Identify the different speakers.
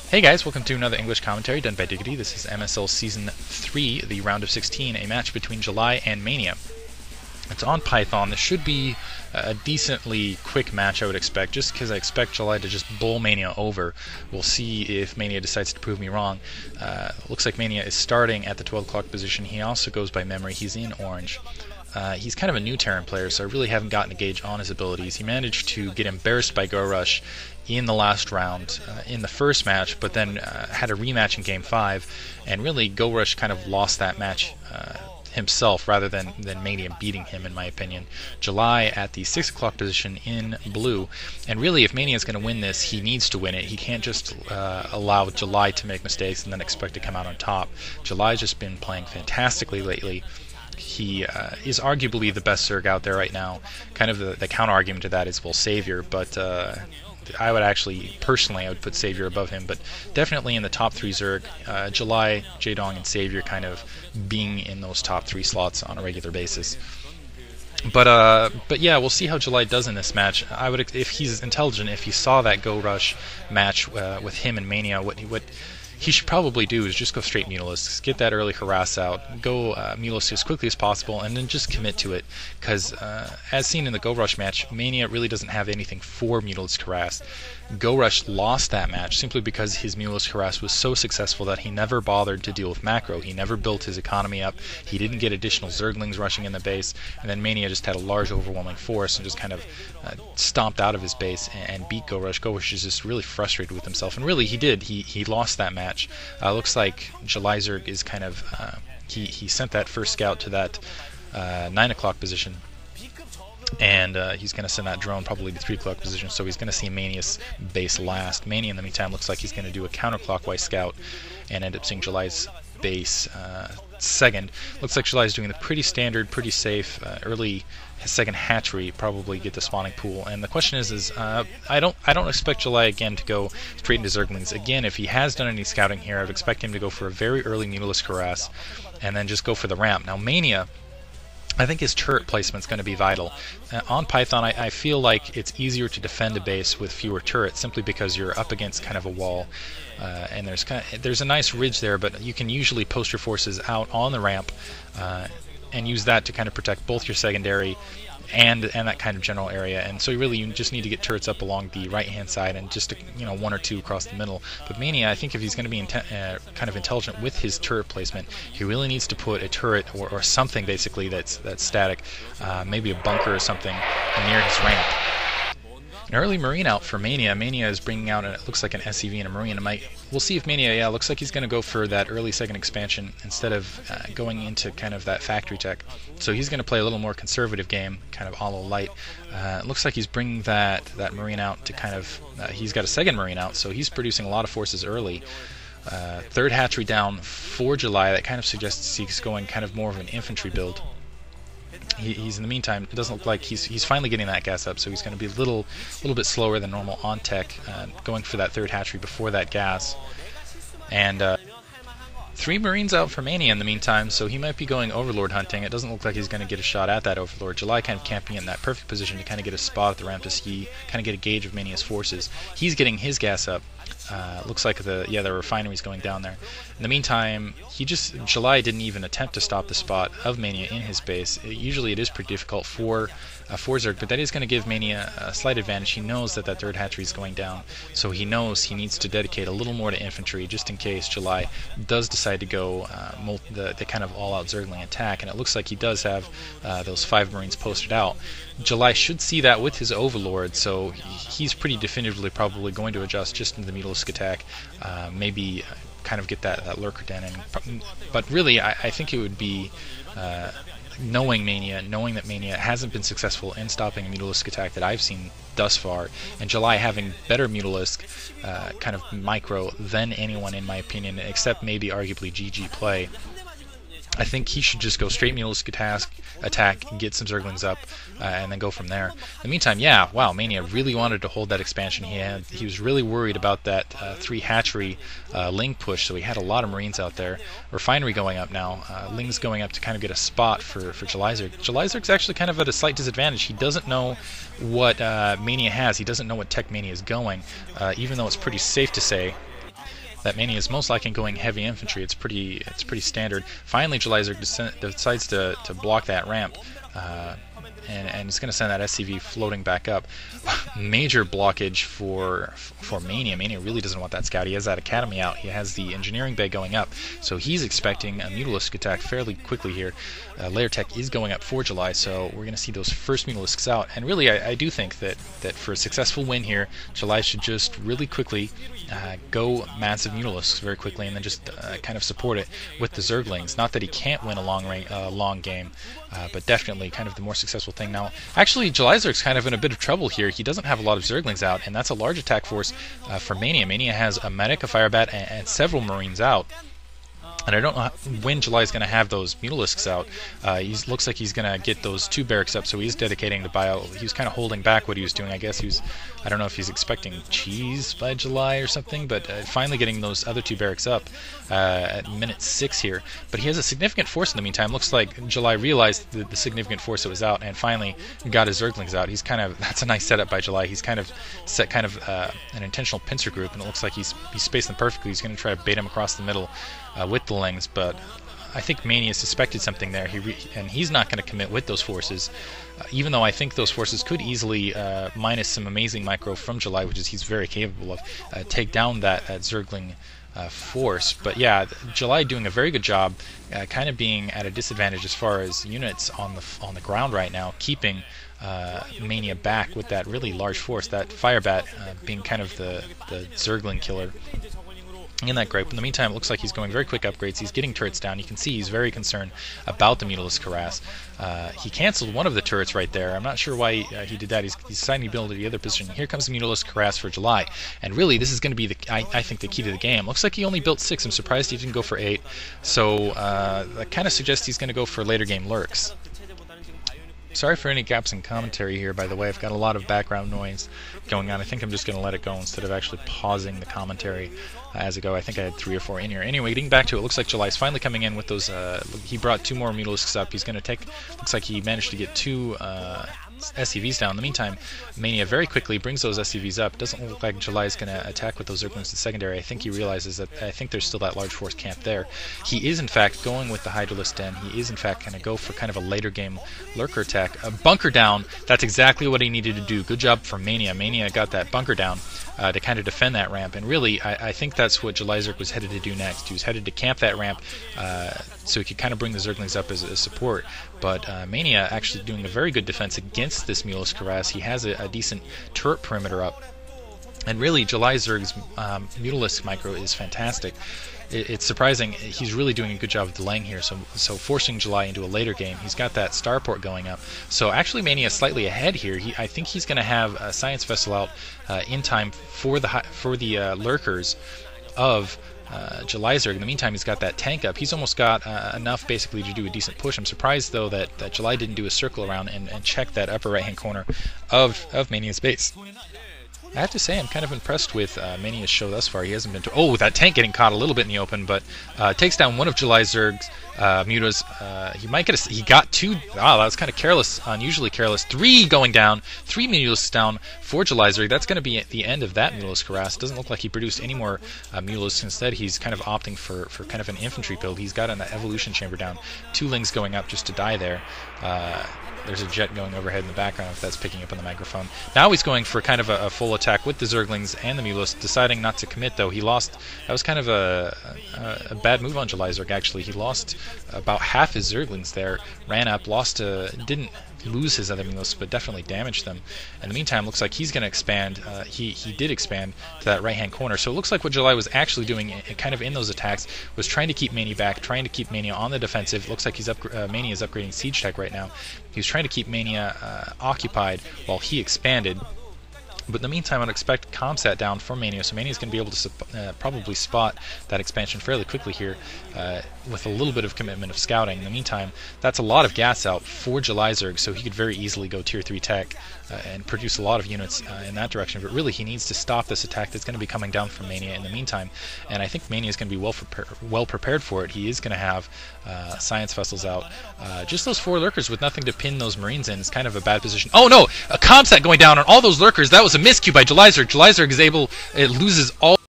Speaker 1: Hey guys, welcome to another English commentary done by Diggity. This is MSL Season 3, the round of 16, a match between July and Mania. It's on Python. This should be a decently quick match, I would expect, just because I expect July to just bowl Mania over. We'll see if Mania decides to prove me wrong. Looks like Mania is starting at the 12 o'clock position. He also goes by memory. He's in orange. He's kind of a new Terran player, so I really haven't gotten a gauge on his abilities. He managed to get embarrassed by Go Rush in the last round in the first match, but then had a rematch in Game 5, and really Go Rush kind of lost that match himself rather than Mania beating him, in my opinion. July at the 6 o'clock position in blue, and really if Mania is going to win this, he needs to win it. He can't just allow July to make mistakes and then expect to come out on top. July's just been playing fantastically lately. He is arguably the best zerg out there right now. Kind of the counter-argument to that is, well, Savior, but I would actually, personally, I would put Savior above him, but definitely in the top 3 zerg, July, Jaedong, and Savior kind of being in those top 3 slots on a regular basis. But yeah, we'll see how July does in this match. I would, if he's intelligent, if he saw that Go Rush match with him and Mania, what he should probably do is just go straight Mutalist, get that early harass out, go Mutalist as quickly as possible, and then just commit to it. Because as seen in the Go Rush match, Mania really doesn't have anything for Mutalist harass. Go Rush lost that match simply because his Mutalist harass was so successful that he never bothered to deal with macro. He never built his economy up. He didn't get additional Zerglings rushing in the base, and then Mania just had a large overwhelming force and just kind of stomped out of his base and beat Go Rush. Go Rush is just really frustrated with himself, and really he did. He lost that match. Looks like Julyzerg is kind of he sent that first scout to that 9 o'clock position, and he's going to send that drone probably to 3 o'clock position, so he's going to see Mania's base last. Mania in the meantime looks like he's going to do a counterclockwise scout and end up seeing July's base second. Looks like July's doing the pretty standard, pretty safe early second hatchery, probably get the spawning pool. And the question is I don't expect July again to go straight into Zerglings. Again, if he has done any scouting here, I would expect him to go for a very early Mutalist harass and then just go for the ramp. Now Mania, I think his turret placement is going to be vital. On Python, I feel like it's easier to defend a base with fewer turrets simply because you're up against kind of a wall, and there's a nice ridge there, but you can usually post your forces out on the ramp and use that to kind of protect both your secondary and that kind of general area. And so you just need to get turrets up along the right-hand side and just 1 or 2 across the middle. But Mania, I think if he's going to be kind of intelligent with his turret placement, he really needs to put a turret or something basically that's static, maybe a bunker or something near his ramp. An early Marine out for Mania. Mania is bringing out, it looks like an SCV and a Marine. We'll see if Mania, looks like he's going to go for that early second expansion instead of going into kind of that factory tech. So he's going to play a little more conservative game, kind of hollow light. It looks like he's bringing that Marine out to kind of, he's got a second Marine out, so he's producing a lot of forces early. Third hatchery down for July. That kind of suggests he's going kind of more of an infantry build. He's in the meantime, it doesn't look like he's finally getting that gas up, so he's going to be a little bit slower than normal on tech, going for that third hatchery before that gas. And 3 Marines out for Mania in the meantime, so he might be going Overlord hunting. It doesn't look like he's going to get a shot at that Overlord. July kind of camping in that perfect position to kind of get a spot at the ramp to see, kind of get a gauge of Mania's forces. He's getting his gas up. Looks like the refinery's going down there. In the meantime, July didn't even attempt to stop the spot of Mania in his base. Usually it is pretty difficult for Zerg, but that is going to give Mania a slight advantage. He knows that third hatchery is going down, so he knows he needs to dedicate a little more to infantry just in case July does decide to go the kind of all-out Zergling attack, and it looks like he does have those 5 Marines posted out. July should see that with his Overlord, so he's pretty definitively probably going to adjust just into the Mutalist attack, maybe kind of get that Lurker Den in. But really, I think it would be knowing that Mania hasn't been successful in stopping a Mutalist attack that I've seen thus far, and July having better Mutalist kind of micro than anyone in my opinion, except maybe arguably GG play. I think he should just go straight Mutalist attack, get some Zerglings up, and then go from there. In the meantime, wow, Mania really wanted to hold that expansion he had. He was really worried about that 3 hatchery Ling push, so he had a lot of Marines out there. Refinery going up now. Ling's going up to kind of get a spot for Julyzerg. Julyzerg's actually kind of at a slight disadvantage. He doesn't know what Mania has. He doesn't know what tech Mania is going, even though it's pretty safe to say that Mania is most likely going heavy infantry. It's pretty standard. Finally, Julyzerg decides to block that ramp. And it's going to send that SCV floating back up. Major blockage for Mania. Mania really doesn't want that scout. He has that academy out. He has the engineering bay going up. So he's expecting a Mutalisk attack fairly quickly here. Layer tech is going up for July, so we're going to see those first Mutalisks out. And really, I do think that for a successful win here, July should just really quickly go massive Mutalisks very quickly, and then just kind of support it with the Zerglings. Not that he can't win a long game, but definitely kind of the more successful thing. Now, actually, Julyzerg's kind of in a bit of trouble here. He doesn't have a lot of Zerglings out, and that's a large attack force for Mania. Mania has a medic, a firebat, and several Marines out. And I don't know when July is going to have those Mutalisks out. He looks like he's going to get those 2 barracks up, so he's dedicating to bio. He was kind of holding back what he was doing. I guess I don't know if he's expecting cheese by July or something, but finally getting those other 2 barracks up at minute 6 here. But he has a significant force in the meantime. Looks like July realized the significant force that was out and finally got his Zerglings out. He's that's a nice setup by July. He's kind of set an intentional pincer group, and it looks like he's spaced them perfectly. He's going to try to bait him across the middle with the Lings, but I think Mania suspected something there, and he's not going to commit with those forces, even though I think those forces could easily, minus some amazing micro from July, which is he's very capable of, take down that Zergling force. But yeah, July doing a very good job, kind of being at a disadvantage as far as units on the ground right now, keeping Mania back with that really large force, that Firebat being kind of the Zergling killer in that group. In the meantime, it looks like he's going very quick upgrades. He's getting turrets down. You can see he's very concerned about the Mutalisk harass. He canceled one of the turrets right there. I'm not sure why he did that. He's deciding to build the other position. Here comes the Mutalisk harass for July. And really, this is going to be, I think, the key to the game. Looks like he only built 6. I'm surprised he didn't go for 8. So that kind of suggests he's going to go for later game lurks. Sorry for any gaps in commentary here, by the way. I've got a lot of background noise going on. I think I'm just going to let it go instead of actually pausing the commentary as I go. I think I had 3 or 4 in here. Anyway, getting back to it, looks like July's finally coming in with those. He brought 2 more Mutalisks up. He's going to take. Looks like he managed to get 2 SCVs down. In the meantime, Mania very quickly brings those SCVs up. Doesn't look like July is going to attack with those Zerglings to secondary. I think he realizes that there's still that large force camp there. He is in fact going with the Hydralisk Den. He is in fact going to go for kind of a later game lurker attack. A bunker down. That's exactly what he needed to do. Good job from Mania. Mania got that bunker down to kind of defend that ramp. And really, I think that's what Julyzerg was headed to do next. He was headed to camp that ramp so he could kind of bring the Zerglings up as support. But Mania actually doing a very good defense against this Mutalisk harass. He has a decent turret perimeter up. And really, Julyzerg's Mutalisk micro is fantastic. It's surprising. He's really doing a good job of delaying here, so forcing July into a later game. He's got that starport going up. So actually, Mania is slightly ahead here. I think he's going to have a science vessel out in time for the lurkers of Julyzerg. In the meantime, he's got that tank up. He's almost got enough basically to do a decent push. I'm surprised though that July didn't do a circle around and check that upper right hand corner of Mania's base. I have to say I'm kind of impressed with Mania's show thus far. He hasn't been oh, that tank getting caught a little bit in the open, but takes down one of Julyzerg's mutas. He might get he got 2. Wow, that was kind of careless, unusually careless. 3 going down, 3 Mutalisks down for Julyzerg. That's going to be at the end of that Mutalisk harass. Doesn't look like he produced any more Mutalisks. Instead, he's kind of opting for kind of an infantry build. He's got an evolution chamber down. 2 Lings going up just to die there. There's a jet going overhead in the background if that's picking up on the microphone. Now he's going for kind of a full attack with the Zerglings and the Mutalisks, deciding not to commit though. He lost. That was kind of a bad move on Julyzerg actually. He lost about half his Zerglings there, ran up, didn't lose his other Mutalisks, but definitely damaged them. In the meantime, looks like he's going to expand. He did expand to that right-hand corner. So it looks like what July was actually doing, kind of in those attacks, was trying to keep Mania back, trying to keep Mania on the defensive. Looks like Mania is upgrading siege tech right now. He was trying to keep Mania occupied while he expanded. But in the meantime, I'd expect ComSat down for Mania, so Mania's going to be able to probably spot that expansion fairly quickly here with a little bit of commitment of scouting. In the meantime, that's a lot of gas out for Julyzerg, so he could very easily go Tier 3 tech and produce a lot of units in that direction. But really, he needs to stop this attack that's going to be coming down from Mania in the meantime. And I think Mania is going to be well prepared for it. He is going to have science vessels out. Just those 4 lurkers with nothing to pin those Marines in is kind of a bad position. Oh no! A ComSat going down on all those lurkers. That was a miscue by Julyzerg. Julyzerg is able, it loses all